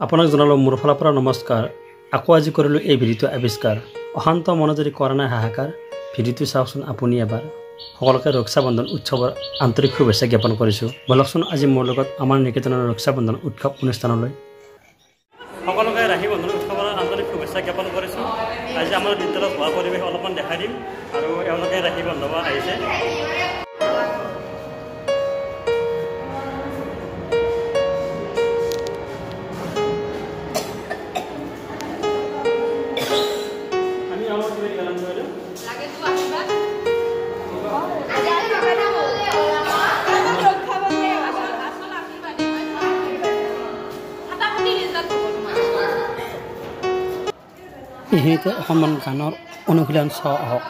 আপোনাক জনালো মোৰ ফালৰ পৰা নমস্কাৰ। আকৌ আজি কৰিলোঁ এই ভিডিঅ'টো আৱিষ্কাৰ। অশান্ত মনে যদি কৰা নাই হাহাকাৰ, ভিডিঅ'টো চাওকচোন আপুনি এবাৰ। সকলোকে ৰক্ষা বন্ধন উৎসৱৰ আন্তৰিক শুভেচ্ছা জ্ঞাপন কৰিছোঁ। বলকচোন আজি মোৰ লগত আমাৰ নিকেতনৰ ৰক্ষা বন্ধন উৎসৱ অনুষ্ঠানলৈ। সকলোকে ৰাখি বন্ধন উৎসৱৰ আন্তৰিক শুভেচ্ছা জ্ঞাপন কৰিছোঁ। আজি আমাৰ বিদ্যালয়ত হোৱা পৰিৱেশ অলপমান দেখাই দিম আৰু এওঁলোকে ৰাখি বন্ধন আহিছে। এইখিনিতে অকণমান গানৰ অনুশীলন চাওঁ আহক।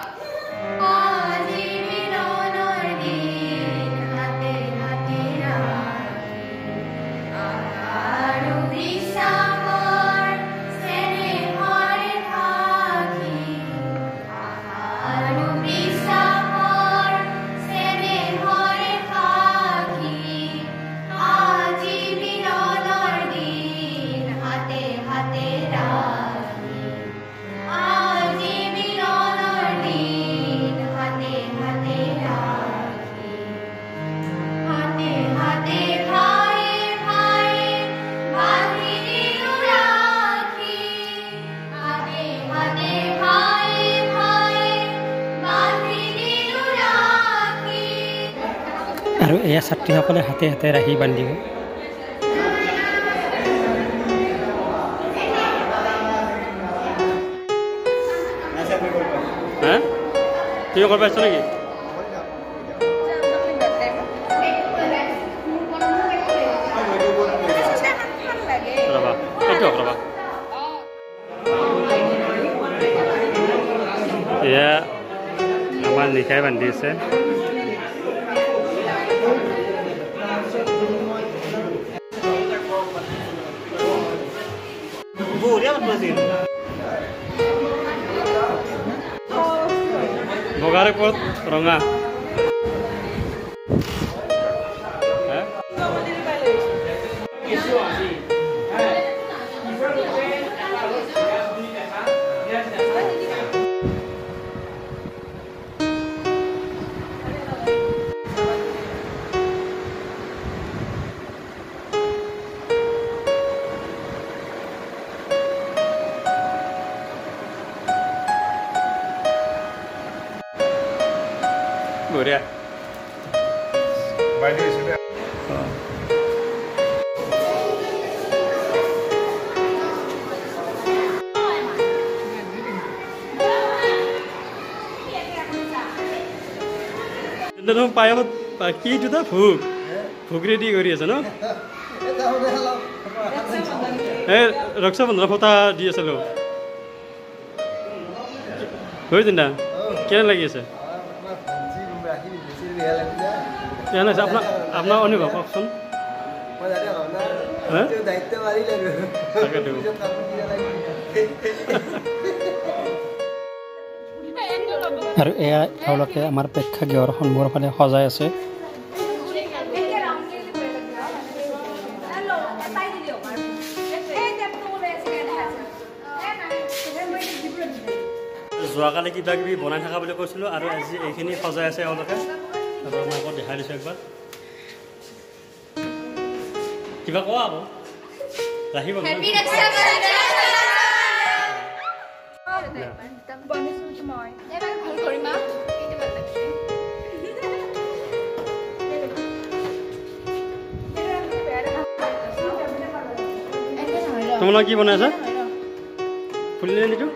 আৰু এয়া ছাত্ৰীসকলে হাতে হাতে ৰাখি বান্ধিব। তুমি কৰিব পাৰিছা নেকি? এয়া আমাৰ নিশাই বান্ধি আছে। বগাৰ ওপৰত ৰঙা বঢ়িয়া। পায়ত কি জোতা ভোগ ৰেডি কৰি আছে ন? এই ৰক্ষা বন্ধনৰ ফটা দি আছিলো হৈ চিন্তা কেনে লাগি আছে? আপোনাৰ অনুভৱ কওকচোন। আৰু এয়া তেওঁলোকে আমাৰ প্ৰেক্ষাগৃহৰ সন্মুখৰ ফালে সজাই আছে। যোৱাকালি কিবা কিবি বনাই থকা বুলি কৈছিলোঁ আৰু আজি এইখিনি সজাই আছে এওঁলোকে। আৰু মই আকৌ দেখাই দিছোঁ একবাৰ। কিবা কোৱা আকৌ ৰাখিব তোমালোক কি বনাই আছা? ফুলি নিদিটো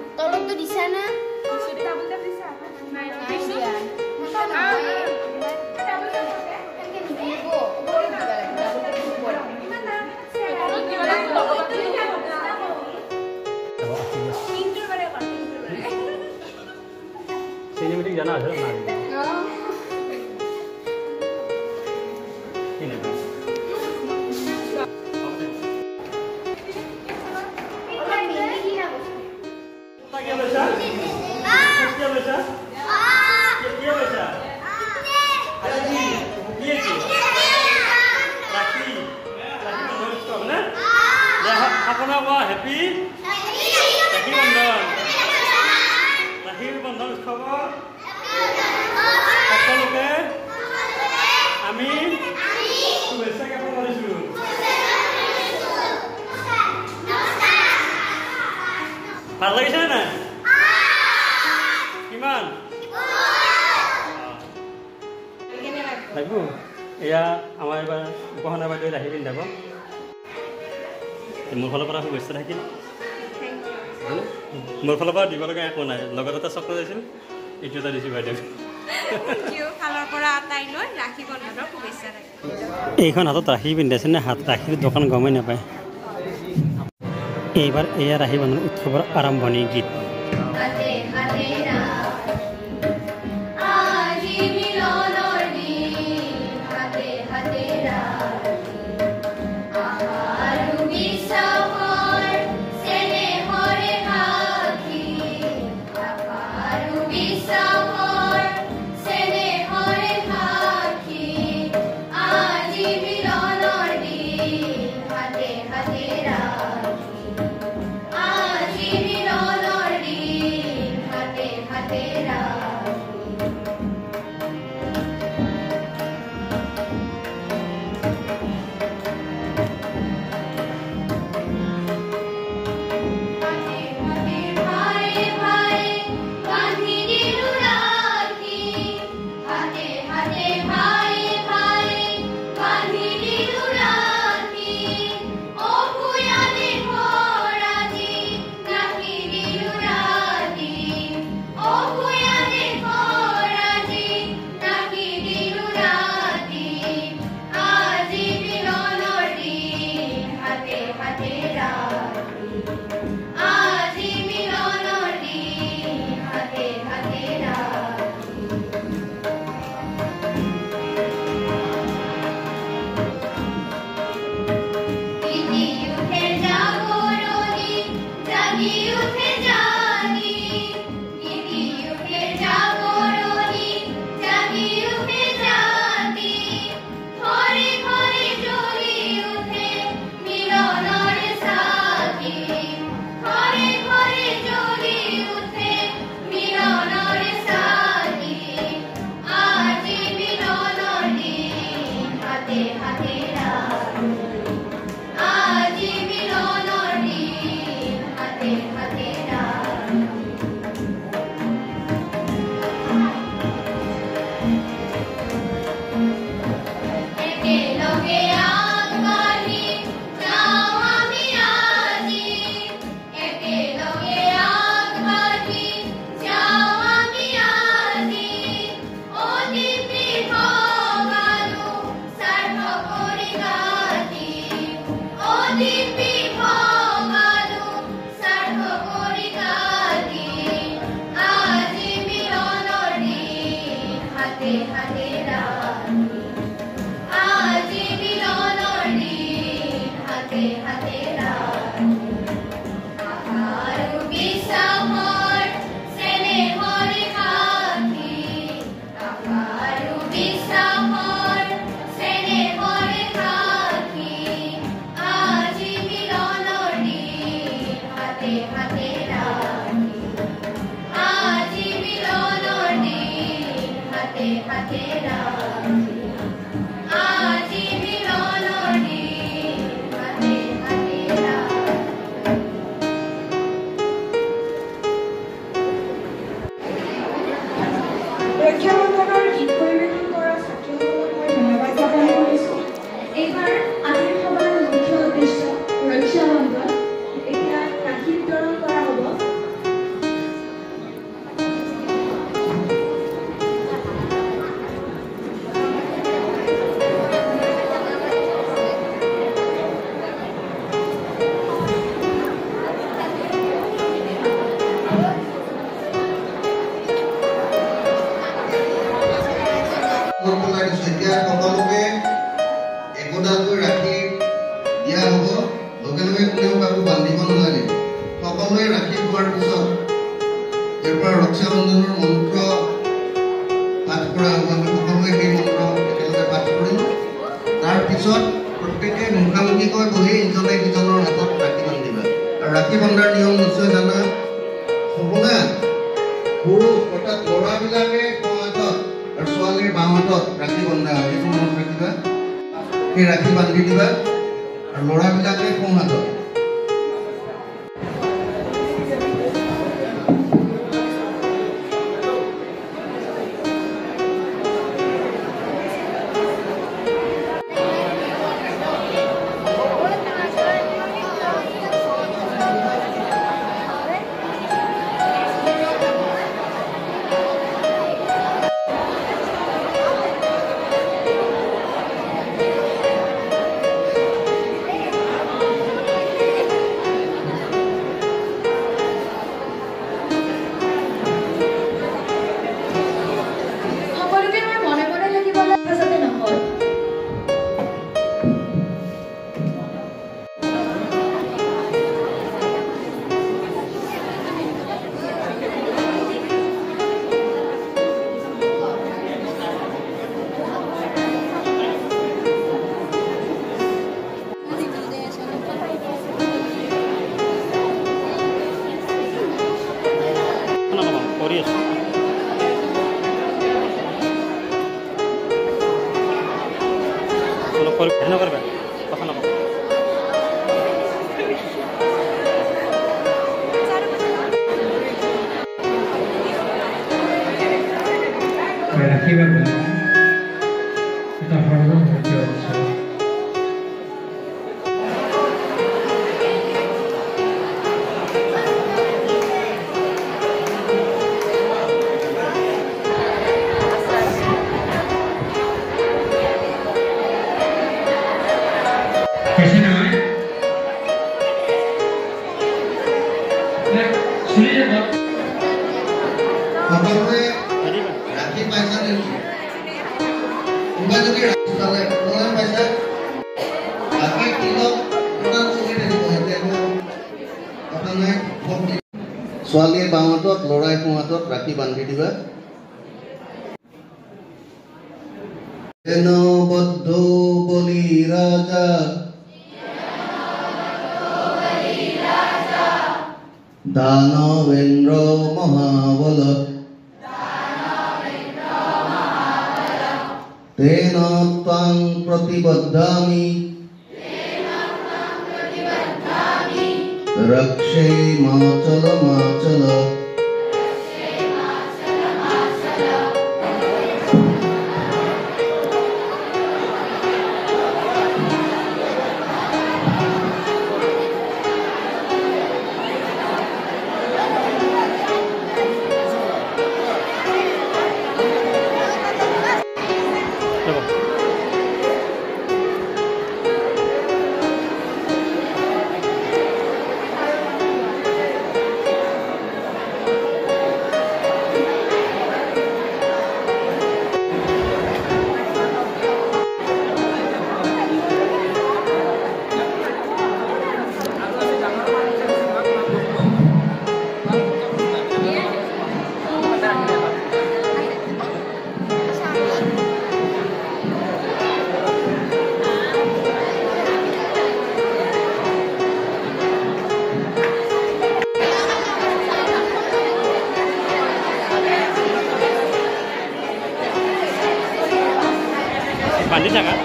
সিনেমেটিক জানা আছে না? কোৱা হেপী ৰাখী বন্ধন ৰাখীৰ বন্ধন উৎসৱত সকলোকে আমি শুভেচ্ছা জ্ঞাপন কৰিছোঁ। ভাল লাগিছে নে নাই? কিমান লাগিব? এয়া আমাৰ এইবাৰ উপহানা বাইদেৱে ৰাখি পিন্ধাব। মোৰ ফালৰ পৰা শুভেচ্ছা থাকিল। মোৰ ফালৰ পৰা দিব লগা একো নাই। লগত এটা চকলেট আছিল, এইটো এটা দিছোঁ বাইদেউ। এইখন হাতত ৰাখি পিন্ধাইছে নে হাত ৰাখিৰ দোকান গমেই নাপায়। এইবাৰ এয়া ৰাখি বন্ধন উৎসৱৰ আৰম্ভণি গীত। ৰক্ষাবন্ধনৰ মন্ত্ৰ পাঠ কৰা হ'ব। আমি সকলোৱে সেই মন্ত্ৰ একেলগে পাঠ কৰিম। তাৰ পিছত প্ৰত্যেকে মুখামুখিকৈ বহি ইজনে সিজনৰ হাতত ৰাখি বান্ধিবা। ৰাখি বন্ধাৰ নিয়ম নিশ্চয় জানা সকলোৱে পুৰুষ অৰ্থাৎ ল'ৰাবিলাকে সোঁ হাতত আৰু ছোৱালীৰ বাওঁ হাতত ৰাখি বন্ধা হয় এইটো মনত ৰাখিবা সেই ৰাখি বান্ধি দিবা আৰু ল'ৰাবিলাকে সোঁ হাতত ছোৱালীয়ে বাওঁ হাতত ল'ৰাই সোঁ হাতত ৰাখি বান্ধি দিবা বদ্ধ বলি ৰাজা দানবেন্দ্ৰ মহাবল তেন ত্বাং প্ৰতিবদ্ধামি रक्षे माचल माचल Bandit ya kan?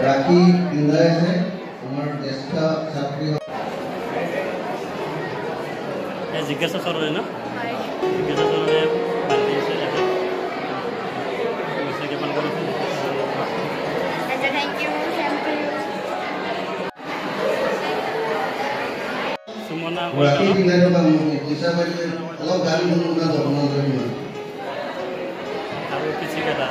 राखी पिंधाए है हमारे देश का छात्री जिज्ञासा चल रही है ना जिज्ञासा चल रही है बाल्टी से ऐसे के अपन करो थैंक यू सुमना राखी पिंधाए का जैसा बजे अलग गाड़ी में उनका जमाना नहीं है अब किसी का था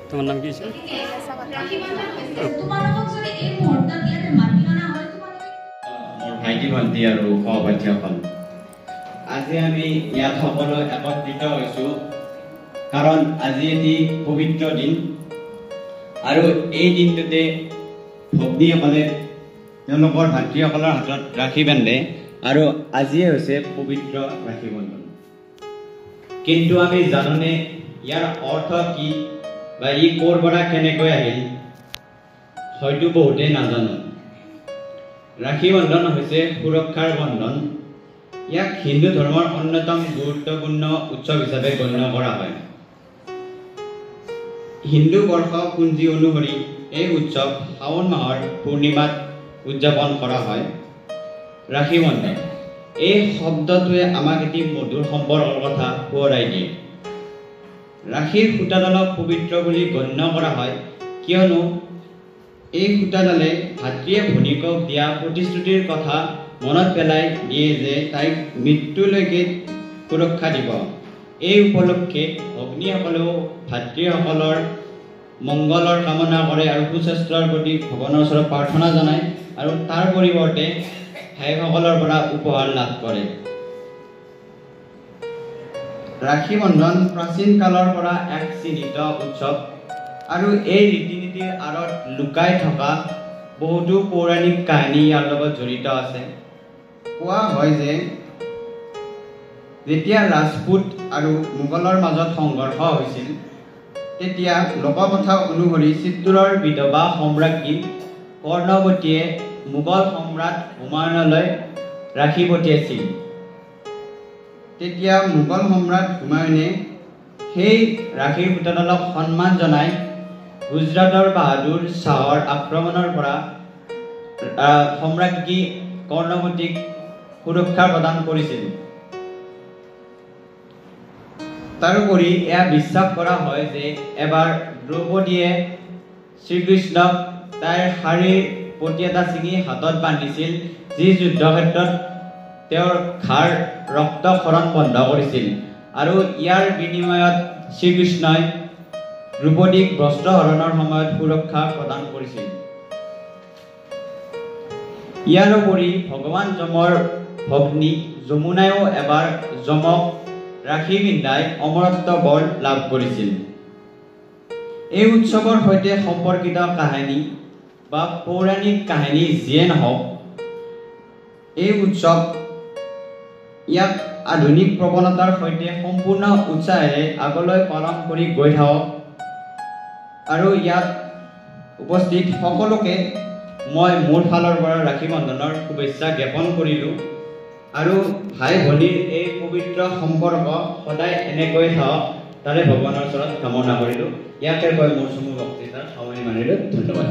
তোমার নাম কি ছিল? মোৰ ভাইটি ভণ্টি আৰু সহপাঠীসকল, আজি আমি ইয়াত সকলো একত্ৰিত হৈছোঁ কাৰণ আজি এটি পবিত্ৰ দিন আৰু এই দিনটোতে ভগ্নীসকলে তেওঁলোকৰ ভাতৃসকলৰ হাতত ৰাখি বান্ধে আৰু আজিয়ে হৈছে পবিত্ৰ ৰাখি বন্ধন। কিন্তু আমি জানোনে ইয়াৰ অৰ্থ কি বা ই ক'ৰ পৰা কেনেকৈ আহিল? হয়তো বহুতেই নাজানো। ৰাখি বন্ধন হৈছে সুৰক্ষাৰ বন্ধন। ইয়াক হিন্দু ধৰ্মৰ অন্যতম গুৰুত্বপূৰ্ণ উৎসৱ হিচাপে গণ্য কৰা হয়। হিন্দু বৰ্ষপঞ্জী অনুসৰি এই উৎসৱ শাওণ মাহৰ পূৰ্ণিমাত উদযাপন কৰা হয়। ৰাখি বন্ধন এই শব্দটোৱে আমাক এটি মধুৰ সম্পৰ্কৰ কথা সোঁৱৰাই দিয়ে। ৰাখীৰ সূতাডালক পবিত্ৰ বুলি গণ্য কৰা হয় কিয়নো এই সূতাডালে ভাতৃয়ে ভনীকক দিয়া প্ৰতিশ্ৰুতিৰ কথা মনত পেলাই দিয়ে যে তাইক মৃত্যুলৈকে সুৰক্ষা দিব। এই উপলক্ষে ভগ্নীসকলেও ভাতৃসকলৰ মংগলৰ কামনা কৰে আৰু সুস্বাস্থ্যৰ প্ৰতি ভগৱানৰ ওচৰত প্ৰাৰ্থনা জনায় আৰু তাৰ পৰিৱৰ্তে ভাইসকলৰ পৰা উপহাৰ লাভ কৰে। ৰাখি বন্ধন প্ৰাচীন কালৰ পৰা এক চিহ্নিত উৎসৱ আৰু এই ৰীতি নীতিৰ আঁৰত লুকাই থকা বহুতো পৌৰাণিক কাহিনী ইয়াৰ লগত জড়িত আছে। কোৱা হয় যে যেতিয়া ৰাজপুত আৰু মোগলৰ মাজত সংঘৰ্ষ হৈছিল তেতিয়া লোককথা অনুসৰি চিত্তোৰৰ বিধৱা সম্ৰাজ্ঞী কৰ্ণৱতীয়ে মোগল সম্ৰাট হুমায়ুনলৈ ৰাখি পঠিয়াইছিল। তেতিয়া মোগল সম্ৰাট হুমায়ুনে সেই ৰাখীৰ সূতাডালক সন্মান জনাই গুজৰাটৰ বাহাদুৰ শ্বাহৰ আক্ৰমণৰ পৰা সম্ৰাজ্ঞী কৰ্ণৱতীক সুৰক্ষা প্ৰদান কৰিছিল। তাৰোপৰি এয়া বিশ্বাস কৰা হয় যে এবাৰ দ্ৰৌপদীয়ে শ্ৰীকৃষ্ণক তাইৰ শাৰীৰ পতি এটা ছিঙি হাতত বান্ধিছিল, যি যুদ্ধক্ষেত্ৰত তেওঁৰ ঘাৰ ৰক্তক্ষৰণ বন্ধ কৰিছিল আৰু ইয়াৰ বিনিময়ত শ্ৰীকৃষ্ণই দ্ৰৌপদীক বস্ত্ৰহৰণৰ সময়ত সুৰক্ষা প্ৰদান কৰিছিল। ইয়াৰ উপৰি ভগৱান যমৰ ভগ্নী যমুনায়ো এবাৰ যমক ৰাখি পিন্ধাই অমৰত্ব বৰ লাভ কৰিছিল। এই উৎসৱৰ সৈতে সম্পৰ্কিত কাহিনী বা পৌৰাণিক কাহিনী যিয়ে নহওক, এই উৎসৱ ইয়াক আধুনিক প্ৰৱণতাৰ সৈতে সম্পূৰ্ণ উৎসাহেৰে আগলৈ পালন কৰি গৈ থাকক আৰু ইয়াত উপস্থিত সকলোকে মই মোৰ ফালৰ পৰা ৰাখি বন্ধনৰ শুভেচ্ছা জ্ঞাপন কৰিলোঁ আৰু ভাই ভনীৰ এই পবিত্ৰ সম্পৰ্ক সদায় এনেকৈ থাকক তাৰে ভগৱানৰ ওচৰত কামনা কৰিলোঁ। ইয়াকে কৈ মোৰ চমু বক্তৃতাৰ সামৰণি মাৰিলোঁ। ধন্যবাদ।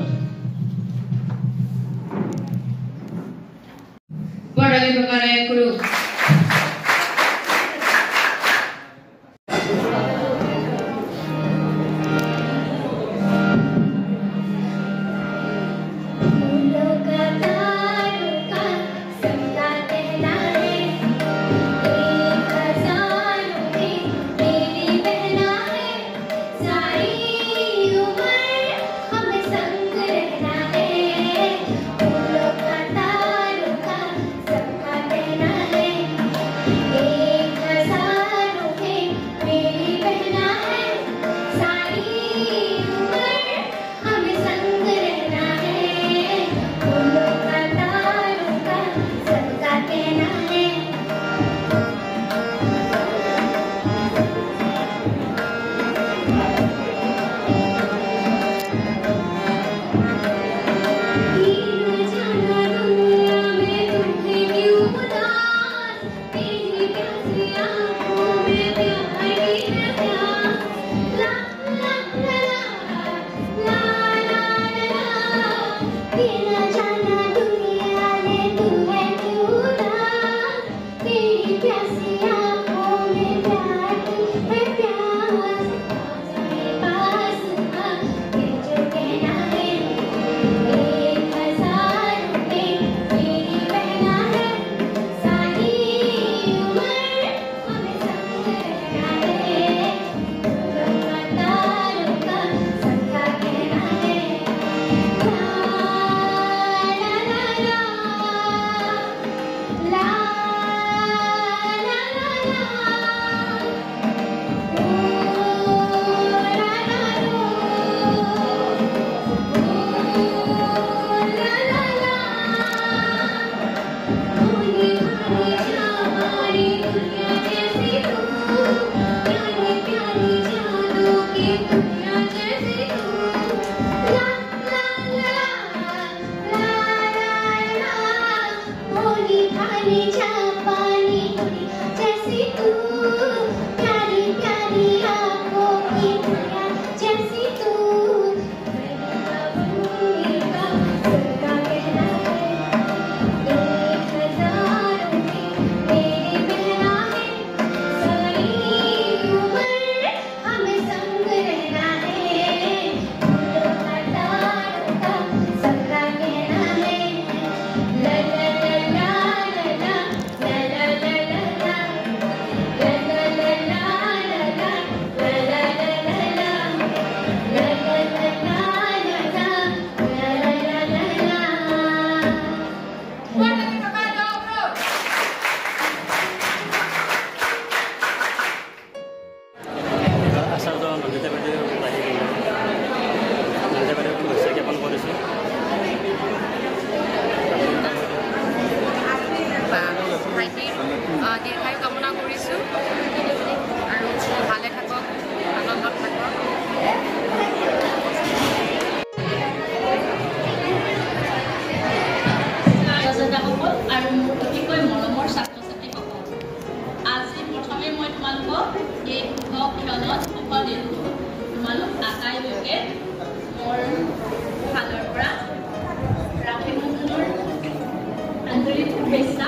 যোগে মোৰ ফালৰ পৰা ৰাখী বন্ধনৰ আন্তৰিক শুভেচ্ছা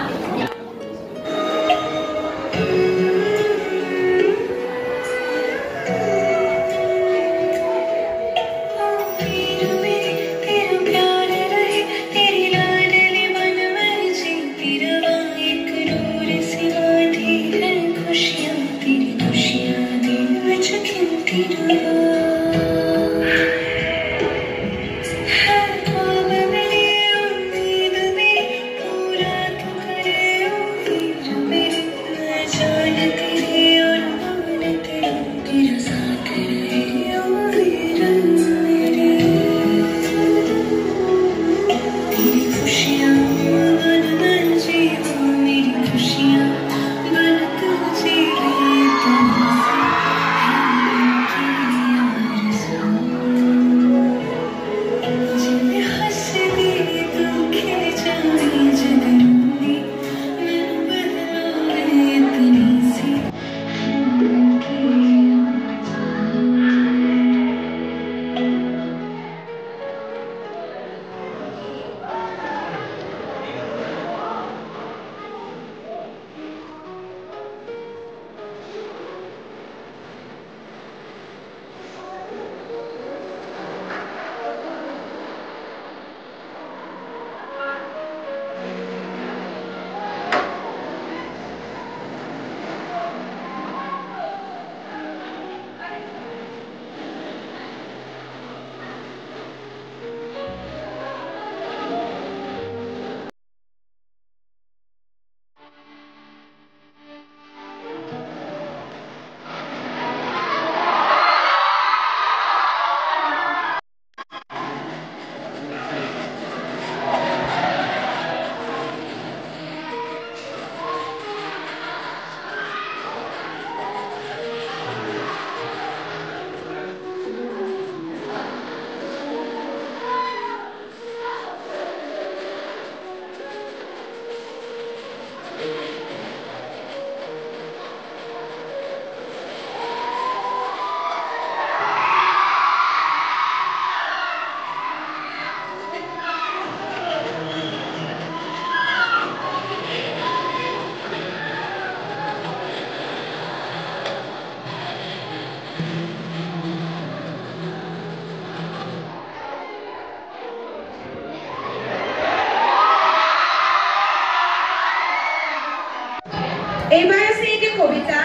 এইবাৰ আছে এটি কবিতা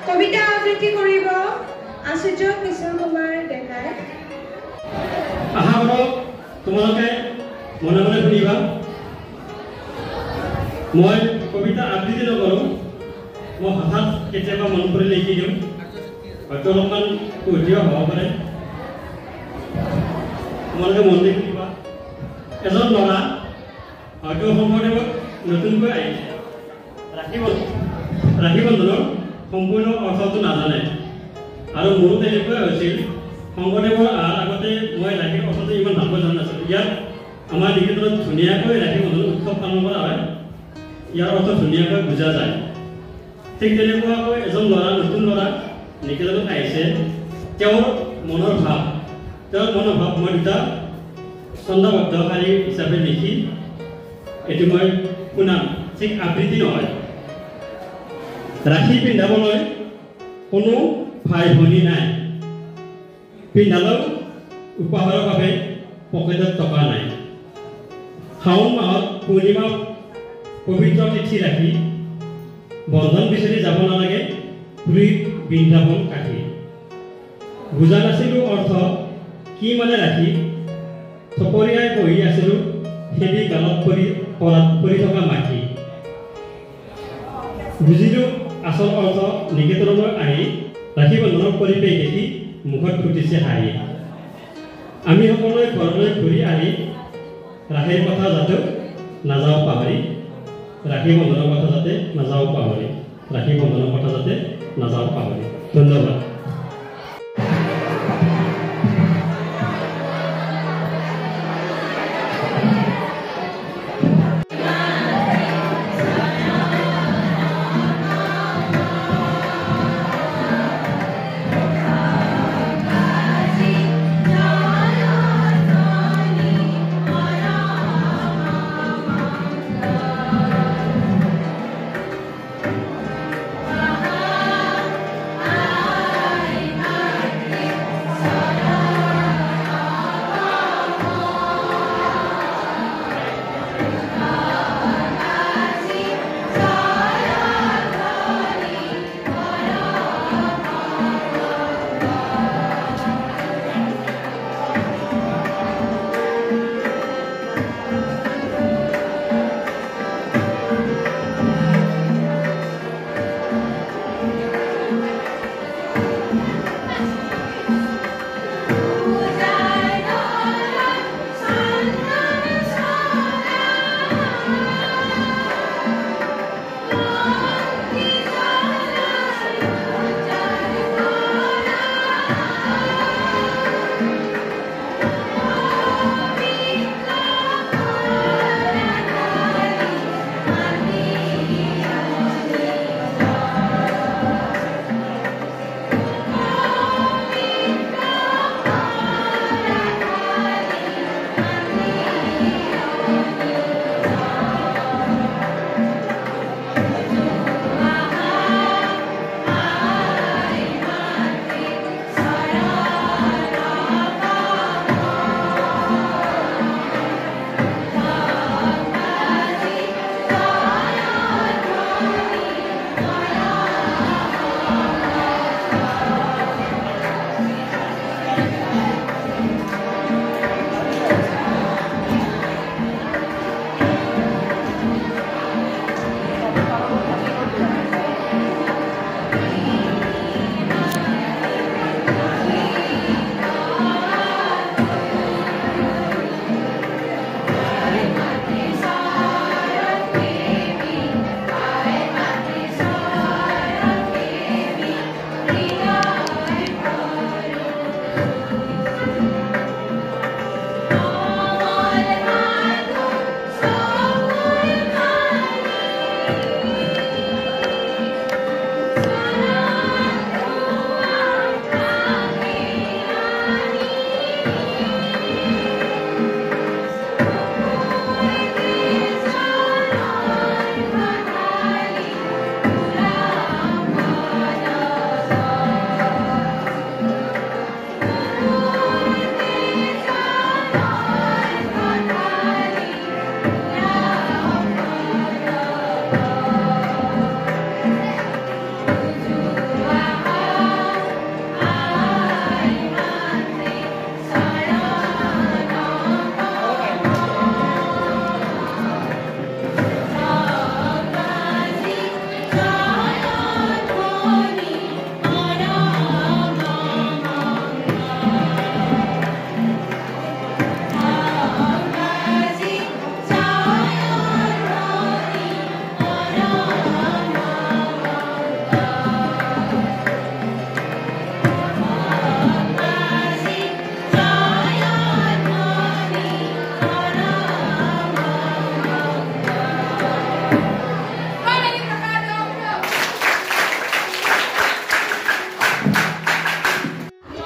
কবিতা আবৃত্তি কৰিব আশ্চৰ্য কিশোৰ কুমাৰ ডেকাই আহা বলো তোমালোকে মনে মনে শুনিবা মই কবিতা আবৃত্তি নকৰোঁ মই হঠাৎ কেতিয়াবা মন কৰি লিখি দিওঁ হয়তো অলপমান কঠিয়া হ'ব পাৰে তোমালোকে মন দি শুনিবা এজন ল'ৰা হয়তো শংকৰদেৱত নতুনকৈ আহিছে ৰাখী বন্ধনৰ সম্পূৰ্ণ অৰ্থটো নাজানে আৰু মোৰো তেনেকুৱাই হৈছিল শংকৰদেৱৰ অহাৰ আগতে মই ৰাখীৰ অৰ্থটো ইমান ভালকৈ জনা নাছিলোঁ ইয়াত আমাৰ নিকেতনত ধুনীয়াকৈ ৰাখী বন্ধন উৎসৱ পালন কৰা হয় ইয়াৰ অৰ্থ ধুনীয়াকৈ বুজা যায় ঠিক তেনেকুৱাকৈ এজন ল'ৰা নতুন ল'ৰা নিকেতনত আহিছে তেওঁৰ মনৰ ভাৱ মই দুটা ছন্দবদ্ধ শাৰী হিচাপে লিখি এইটো মই শুনাম ঠিক আবৃত্তি নহয় ৰাখী পিন্ধাবলৈ কোনো ভাই ভনী নাই পিন্ধালেও উপহাৰৰ বাবে পকেটত টকা নাই শাওণ মাহত পূৰ্ণিমা পবিত্ৰ তিথি ৰাখি বন্ধন বিচাৰি যাব নালাগে পুৰীত বৃন্দাবন কাঠি বুজা নাছিলোঁ অৰ্থ কি মানে ৰাখি থপৰিয়াই বহি আছিলোঁ খেদি গালত পৰি থকা মাখি বুজিলোঁ আচল অৰ্থ নিকেতনলৈ আহি ৰাখী বন্ধনৰ পৰিৱেশ দেখি মুখত ফুটিছে হাঁহি আমি সকলোৱে ঘৰলৈ ঘূৰি আহি ৰাখীৰ কথা যাতে নাযাওঁ পাহৰি ৰাখী বন্ধনৰ কথা যাতে নাযাওঁ পাহৰি ৰাখী বন্ধনৰ কথা যাতে নাযাওঁ পাহৰি ধন্যবাদ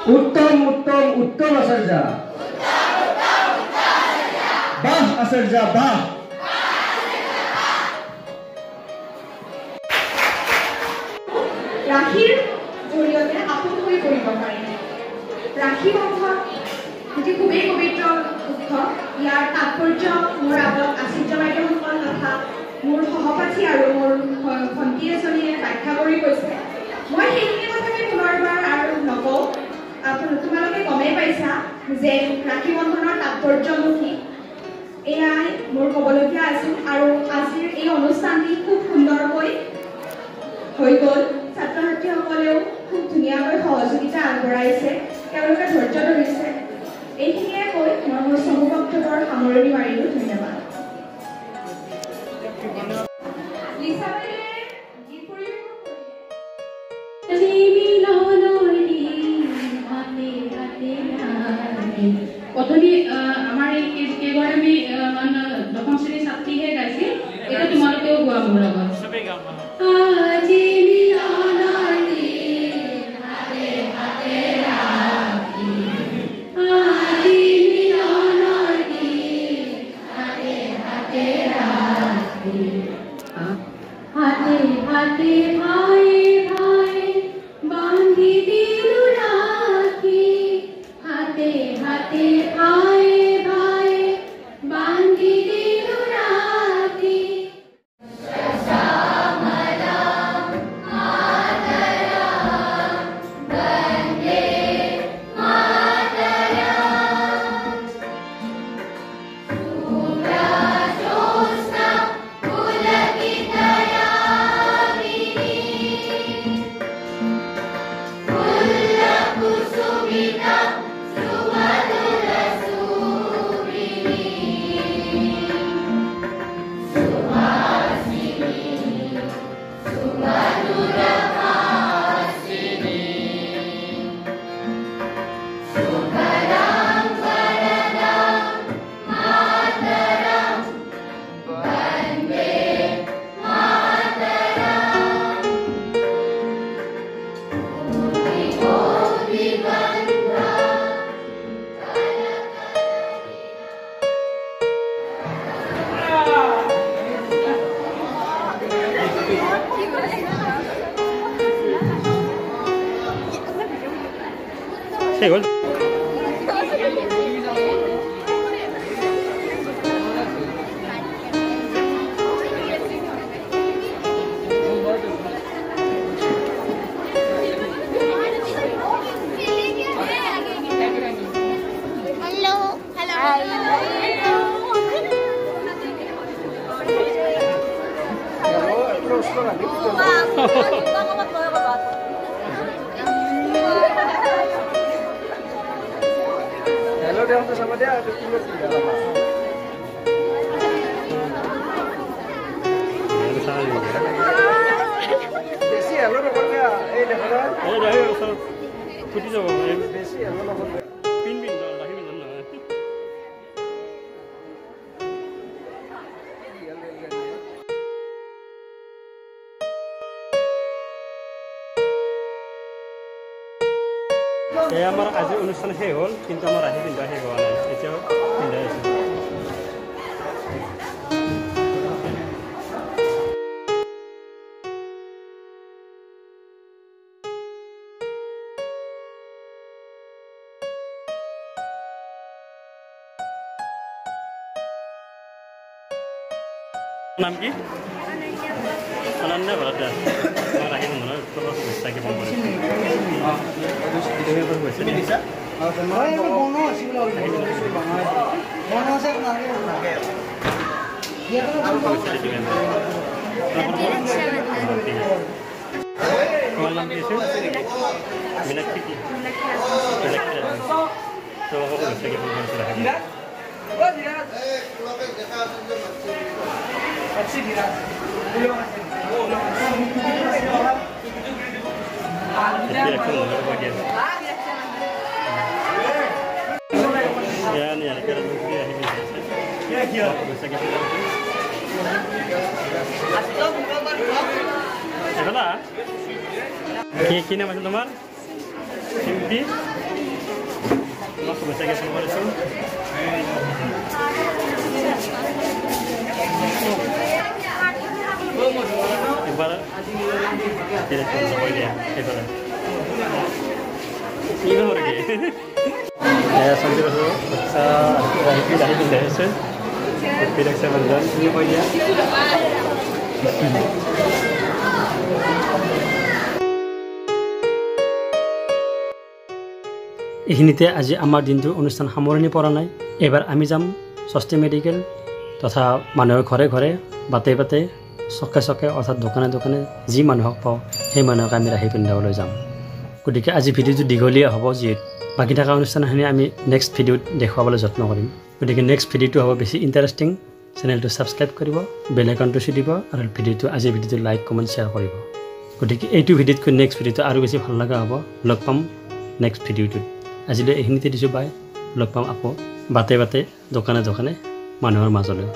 उत्तम उत्तम उत्तम आचार्य बाह आचार्य बाह ৰাখীৰ জৰিয়তে আপোন হৈ পৰিব পাৰে ৰাখী বন্ধন এটি খুবেই পবিত্ৰ উৎসৱ ইয়াৰ তাৎপৰ্য মোৰ আগত আচাৰ্য বাইদেউসকল তথা মোৰ সহপাঠী আৰু মোৰ ভণ্টি এজনীয়ে ব্যাখ্যা কৰি কৈছে মই সেইখিনি কথাকে পুনৰবাৰ আৰু নকওঁ তোমালোকে গমেই পাইছা যে ৰাখী বন্ধনৰ তাৎপৰ্যনো কি এয়াই মোৰ ক'বলগীয়া আছিল আৰু আজিৰ এই অনুষ্ঠানটি খুব সুন্দৰকৈ হৈ গ'ল ছাত্ৰ ছাত্ৰীসকলেও খুব ধুনীয়াকৈ সহযোগিতা আগবঢ়াইছে তেওঁলোকে ধৈৰ্য ধৰিছে এইখিনিয়ে কৈ মই মোৰ চমু বক্তব্যৰ সামৰণি মাৰিলোঁ ধন্যবাদ অথনি আমাৰ এই কেইগৰাকী দশম শ্ৰেণীৰ ছাত্ৰীহে গাইছিল এতিয়া তোমালোকেও গোৱা মোৰ লগত Segol. Hello, dia untuk sama dia ada tulus di dalam. Desi, hello nomor dia. Dekho. Dah, sir. Putih jawab. Desi, hello nomor dia. Pin dah, lagi pin dah. আমার আজি অনুষ্ঠান শেষ হল কিন্তু আমার রাখি পিন্ধা শেষ হওয়া নাই এতিয়াও পিন্ধাই আছো নাম কি অনন্য ভৰদ্বাজ ৰাখি বন্ধনৰ বিশ্বাসী বন্ধ মিনাক্ষী কি তো বিশ্বাসী বন্ধ ৰাখি কি নাম আছে তোমাৰ শিল্পী তোমাক শুভেচ্ছা জ্ঞাপন কৰিছোঁ। এবাৰ সঞ্জীৱ আছোঁ বাচ্চা আহি পিন্ধি আছে ৰাখছে বন্ধন তুমি কৈ দিয়া। এইখিনিতে আজি আমাৰ দিনটোৰ অনুষ্ঠান সামৰণি পৰা নাই। এইবাৰ আমি যাম স্বস্তি মেডিকেল তথা মানুহৰ ঘৰে ঘৰে বাটে বাটে চকে চকে অৰ্থাৎ দোকানে দোকানে যি মানুহক পাওঁ সেই মানুহক আমি ৰাখি পিন্ধাবলৈ যাম। গতিকে আজি ভিডিঅ'টো দীঘলীয়া হ'ব, যিহেতু বাকী থকা অনুষ্ঠানখিনি আমি নেক্সট ভিডিঅ'ত দেখুৱাবলৈ যত্ন কৰিম। গতিকে নেক্সট ভিডিঅ'টো হ'ব বেছি ইণ্টাৰেষ্টিং। চেনেলটো ছাবস্ক্ৰাইব কৰিব, বেল আইকনটো চুই দিব আৰু আজিৰ ভিডিঅ'টো লাইক কমেণ্ট শ্বেয়াৰ কৰিব। গতিকে এইটো ভিডিঅ'তকৈ নেক্সট ভিডিঅ'টো আৰু বেছি ভাল লগা হ'ব। লগ পাম নেক্সট ভিডিঅ'টোত। আজিলৈ এইখিনিতে দিছোঁ বাই। লগ পাম আকৌ বাটে বাটে দোকানে দোকানে মানুহৰ মাজলৈ।